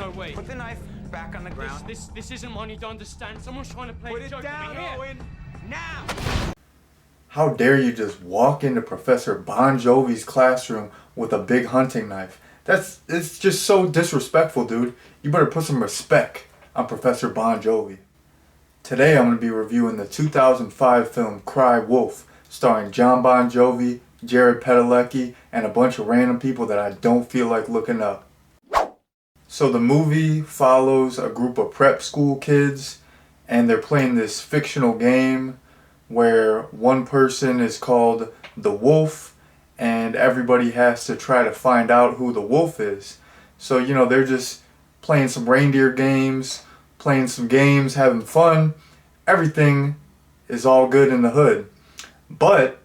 no way. Put the knife back on the ground. This isn't one you don't understand. Someone's trying to play Put a it joke down, with me here. Owen. Now! How dare you just walk into Professor Bon Jovi's classroom with a big hunting knife? It's just so disrespectful, dude. You better put some respect on Professor Bon Jovi. Today I'm going to be reviewing the 2005 film Cry Wolf, starring John Bon Jovi, Jared Padalecki, and a bunch of random people that I don't feel like looking up. So the movie follows a group of prep school kids, and they're playing this fictional game where one person is called the Wolf, and everybody has to try to find out who the wolf is. So, you know, they're just playing some reindeer games, playing some games, having fun. Everything is all good in the hood. But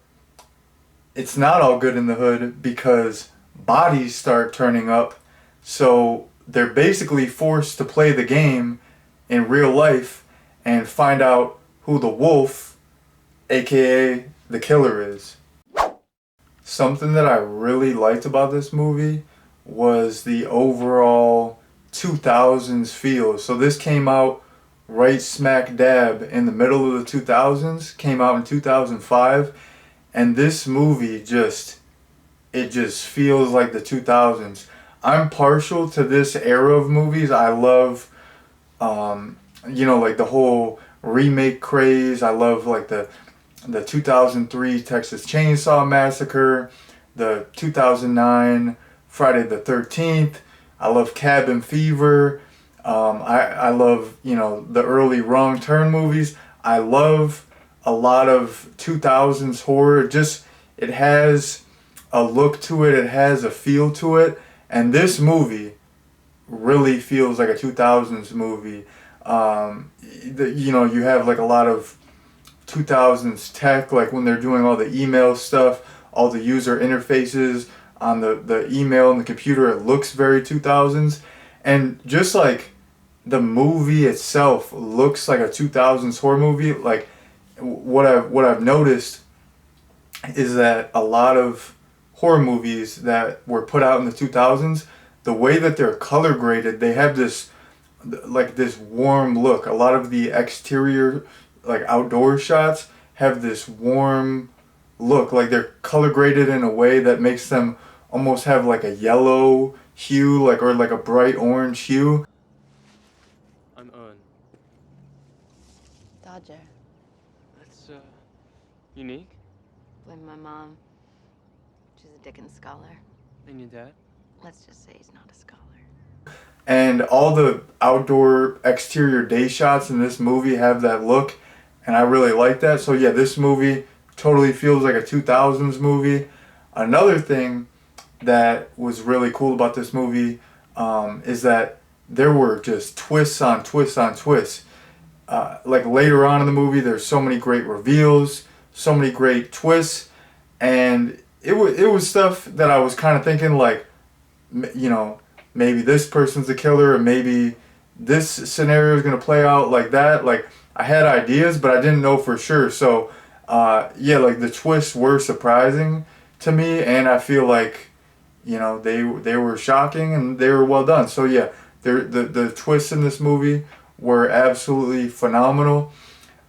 it's not all good in the hood because bodies start turning up. So they're basically forced to play the game in real life and find out who the wolf, aka the killer, is. Something that I really liked about this movie was the overall 2000s feel. So this came out right smack dab in the middle of the 2000s, came out in 2005, and this movie just feels like the 2000s. I'm partial to this era of movies. I love like the whole remake craze. I love like the 2003 Texas Chainsaw Massacre, the 2009 Friday the 13th. I love Cabin Fever. I love, the early Wrong Turn movies. I love a lot of 2000s horror. It has a look to it. It has a feel to it. And this movie really feels like a 2000s movie. You have like a lot of 2000s tech, like when they're doing all the email stuff, all the user interfaces on the email and the computer, it looks very 2000s. And just like the movie itself looks like a 2000s horror movie. Like what I've noticed is that a lot of horror movies that were put out in the 2000s, the way that they're color graded, they have this warm look. A lot of the exterior, like outdoor shots, have this warm look. Like they're color graded in a way that makes them almost have like a yellow hue, or like a bright orange hue. I'm Owen. Dodger. That's unique. Blame my mom. She's a Dickens scholar. And your dad? Let's just say he's not a scholar. And all the outdoor exterior day shots in this movie have that look, and I really like that. So yeah, this movie totally feels like a 2000s movie. Another thing that was really cool about this movie is that there were just twists on twists on twists. Like later on in the movie, there's so many great reveals, so many great twists, and it was stuff that I was kind of thinking like, maybe this person's the killer, or maybe this scenario is going to play out like that. Like, I had ideas, but I didn't know for sure. So, like the twists were surprising to me, and I feel like, they were shocking and they were well done. So yeah, the twists in this movie were absolutely phenomenal.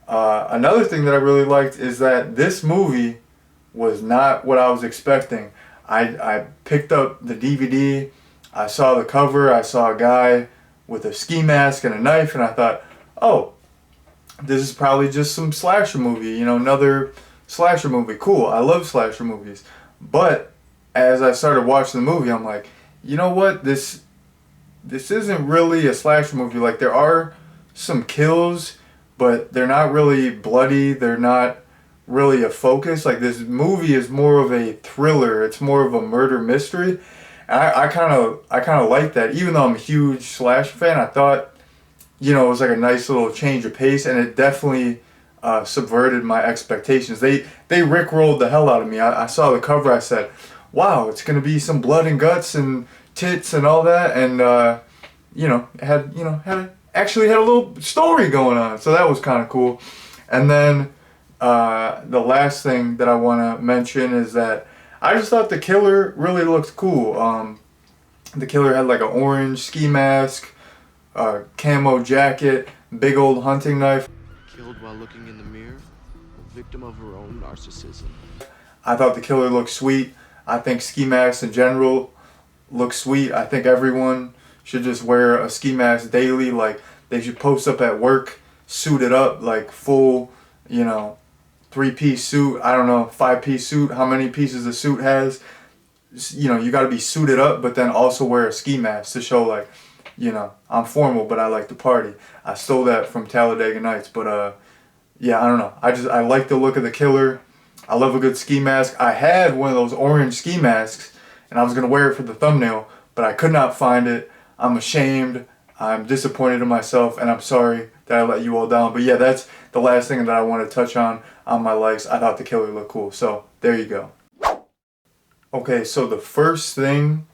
Another thing that I really liked is that this movie was not what I was expecting. I picked up the DVD. I saw the cover, I saw a guy with a ski mask and a knife, and I thought, oh, this is probably just some slasher movie, another slasher movie. Cool, I love slasher movies. But as I started watching the movie, I'm like, you know what, this isn't really a slasher movie. Like, there are some kills, but they're not really bloody, they're not really a focus. Like, this movie is more of a thriller, it's more of a murder mystery. And I kind of like that. Even though I'm a huge slasher fan, I thought, it was like a nice little change of pace, and it definitely subverted my expectations. They rickrolled the hell out of me. I saw the cover, I said, wow, it's gonna be some blood and guts and tits and all that, and actually had a little story going on, so that was kind of cool. And then the last thing that I want to mention is that I just thought the killer really looked cool. The killer had like an orange ski mask. camo jacket, big old hunting knife. Killed while looking in the mirror, a victim of her own narcissism. I thought the killer looked sweet. I think ski masks in general look sweet. I think everyone should just wear a ski mask daily. Like, they should post up at work, suited up, like full, you know, 3-piece suit. I don't know, 5-piece suit, how many pieces the suit has. You know, you got to be suited up, but then also wear a ski mask to show, like, you know, I'm formal, but I like to party. I stole that from Talladega Nights, but yeah, I don't know. I like the look of the killer. I love a good ski mask. I had one of those orange ski masks, and I was gonna wear it for the thumbnail, but I could not find it. I'm ashamed. I'm disappointed in myself, and I'm sorry that I let you all down. But yeah, that's the last thing that I want to touch on my likes. I thought the killer looked cool, so there you go. Okay, so the first thing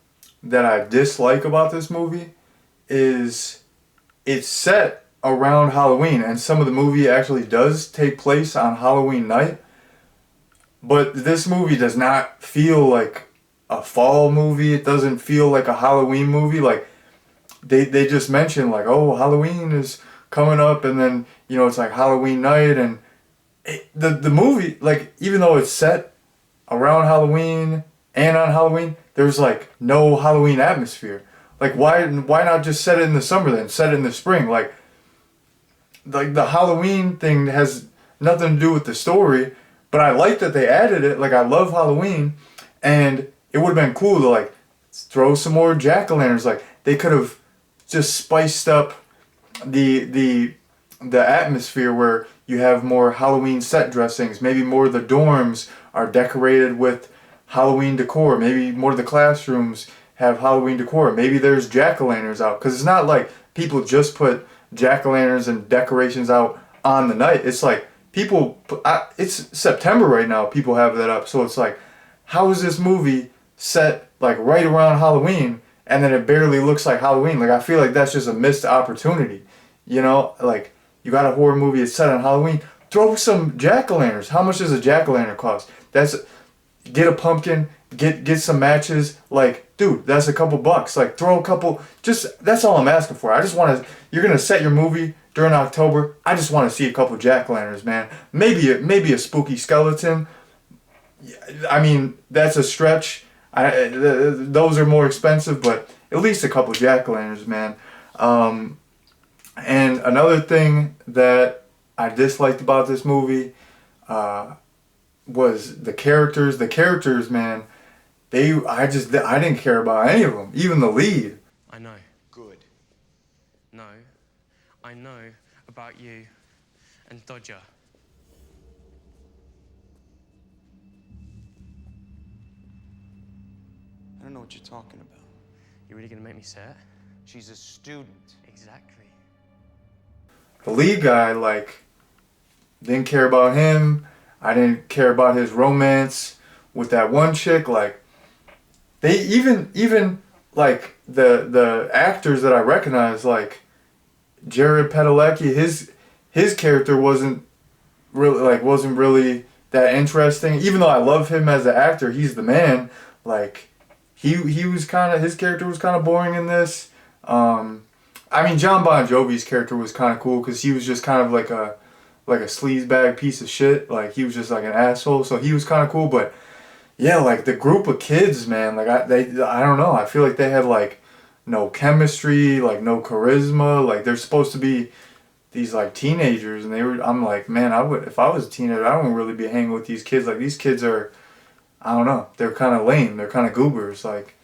that I dislike about this movie is it's set around Halloween, and some of the movie actually does take place on Halloween night. But this movie does not feel like a fall movie. It doesn't feel like a Halloween movie. Like, they just mention, like, oh, Halloween is coming up, and then, you know, it's like Halloween night, and the movie, like, even though it's set around Halloween and on Halloween, there's like no Halloween atmosphere. Like, why not just set it in the summer then? Set it in the spring. Like the Halloween thing has nothing to do with the story. But I like that they added it. Like, I love Halloween, and it would have been cool to, like, throw some more jack-o'-lanterns. Like, they could have just spiced up the atmosphere where you have more Halloween set dressings. Maybe more of the dorms are decorated with Halloween decor. Maybe more of the classrooms have Halloween decor. Maybe there's jack-o'-lanterns out. Because it's not like people just put jack-o'-lanterns and decorations out on the night. It's like, it's September right now, people have that up, so it's like, how is this movie set like right around Halloween, and then it barely looks like Halloween? Like, I feel like that's just a missed opportunity, you know? Like, you got a horror movie, it's set on Halloween, throw some jack-o'-lanterns. How much does a jack-o'-lantern cost? Get a pumpkin, get some matches, like, dude, that's a couple bucks. Like, throw a couple, that's all I'm asking for. I just want to, you're gonna set your movie during October, I just want to see a couple jack-o'-lanterns, man. Maybe a spooky skeleton. I mean, that's a stretch. Those are more expensive, but at least a couple jack-o'-lanterns, man. And another thing that I disliked about this movie was the characters. The characters, man, I didn't care about any of them, even the lead. I know. Good. No. I know about you and Dodger. I don't know what you're talking about. You really gonna make me say it? She's a student. Exactly. The lead guy, like, didn't care about him. I didn't care about his romance with that one chick. Like, they even like the actors that I recognize, like Jared Padalecki, his character wasn't really that interesting. Even though I love him as an actor, he's the man. Like, he was his character was kind of boring in this. I mean, John Bon Jovi's character was kind of cool because he was just kind of like a sleazebag piece of shit. Like, he was just like an asshole, so he was kind of cool. But yeah, like, the group of kids, man, like, I don't know. I feel like they had like no chemistry, like no charisma. Like, they're supposed to be these like teenagers, and I'm like, man, if I was a teenager, I wouldn't really be hanging with these kids. Like, these kids are, I don't know, they're kind of lame. They're kind of goobers. Like,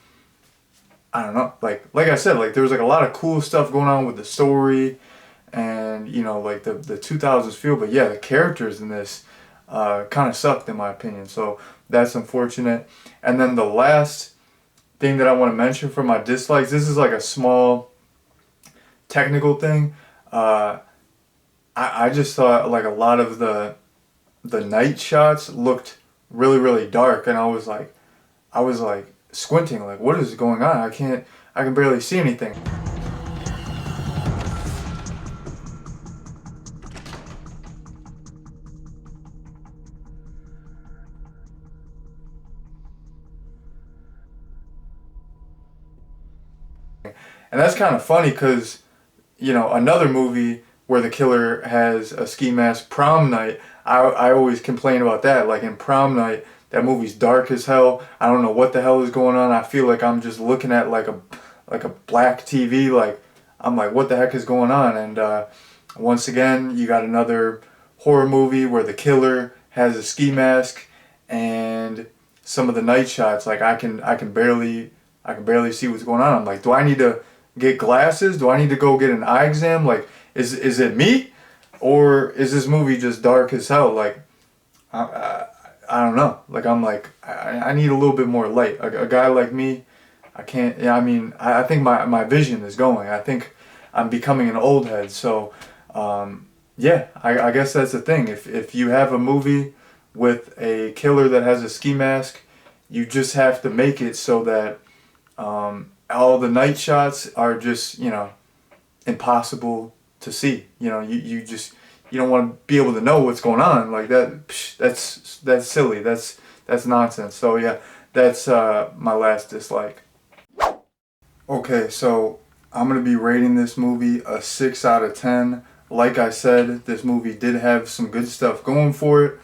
I don't know. Like I said, like, there was like a lot of cool stuff going on with the story, and, you know, like the 2000s feel. But yeah, the characters in this kind of sucked in my opinion. So that's unfortunate. And then the last thing that I want to mention for my dislikes, this is like a small technical thing. I just thought like a lot of the night shots looked really, really dark, and I was like squinting, like, what is going on? I can barely see anything. And that's kind of funny because, you know, another movie where the killer has a ski mask, Prom Night. I always complain about that. Like in Prom Night, that movie's dark as hell. I don't know what the hell is going on. I feel like I'm just looking at like a black TV. Like I'm like, what the heck is going on? And once again, you got another horror movie where the killer has a ski mask, and some of the night shots, like I can barely see what's going on. I'm like, do I need to get glasses? Do I need to go get an eye exam? Like, is it me, or is this movie just dark as hell? Like, I don't know. Like, I'm like, I need a little bit more light. A guy like me, I can't. Yeah, I mean, I think my vision is going. I think I'm becoming an old head. So, yeah, I guess that's the thing. If you have a movie with a killer that has a ski mask, you just have to make it so that all the night shots are just, you know, impossible to see. You know, you don't want to be able to know what's going on like that. That's silly. That's nonsense. So yeah, that's my last dislike. Okay, so I'm gonna be rating this movie a 6 out of 10. Like I said, this movie did have some good stuff going for it.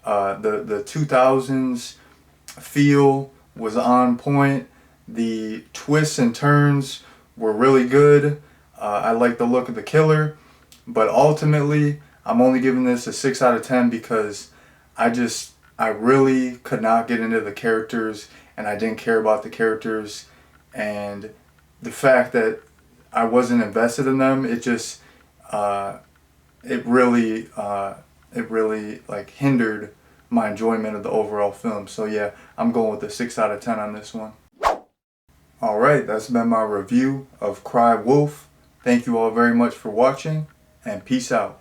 The 2000s feel was on point. The twists and turns were really good. I like the look of the killer, but ultimately I'm only giving this a 6 out of 10 because I really could not get into the characters, and I didn't care about the characters, and the fact that I wasn't invested in them, it just it really like hindered my enjoyment of the overall film. So yeah, I'm going with a 6 out of 10 on this one. Alright, that's been my review of Cry Wolf. Thank you all very much for watching, and peace out.